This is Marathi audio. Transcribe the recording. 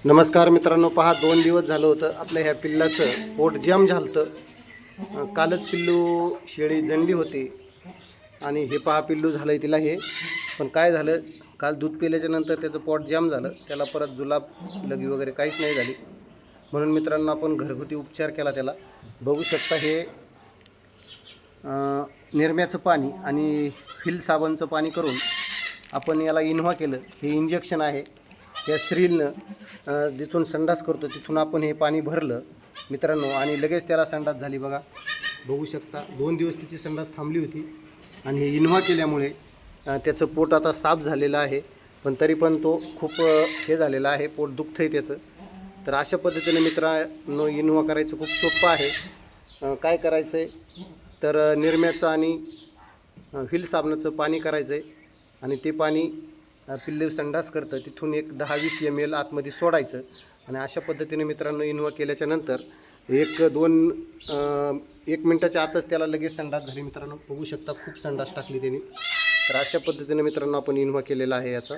नमस्कार मित्रांनो, पहा 2 दिवस झालं होतं आपल्या ह्या पिल्लाचं पोट जाम झालं. कालच पिल्लू शेळी जणली होती आणि हे पहा पिल्लू झालं तिला हे. पण काय झालं, काल दूध पिल्याच्या नंतर त्याचं पोट जाम झालं. त्याला परत जुलाब लगी वगैरे काहीच नाही झाली. म्हणून मित्रांनो आपण घरगुती उपचार केला त्याला. बघू शकता हे निरम्याचं पाणी आणि फिल साबणचं पाणी करून आपण याला इन्व्हा केलं. हे इंजेक्शन आहे. या स्त्रीलनं जिथून संडास करतो तिथून आपण हे पाणी भरलं मित्रांनो आणि लगेच त्याला संडास झाली. बघू शकता 2 दिवस तिची संडास थांबली होती आणि हे इन्व्हा केल्यामुळे त्याचं पोट आता साफ झालेलं आहे. पण तरी पण तो खूप हे झालेला आहे, पोट दुखतं आहे त्याचं. तर अशा पद्धतीने मित्रांनो इन्व्हा करायचं खूप सोपं आहे. काय करायचं आहे तर निरम्याचं आणि व्हील साबणाचं पाणी करायचं आहे आणि ते पाणी पिल्लू संडास करतं तिथून एक 10-20 ml आतमध्ये सोडायचं आणि अशा पद्धतीने मित्रांनो इन्व्हा केल्याच्या नंतर 1 मिनिटाच्या आतच त्याला लगेच संडास झाली. मित्रांनो बघू शकता खूप संडास टाकली त्यांनी. तर अशा पद्धतीने मित्रांनो आपण इन्व्हा केलेला आहे याचा.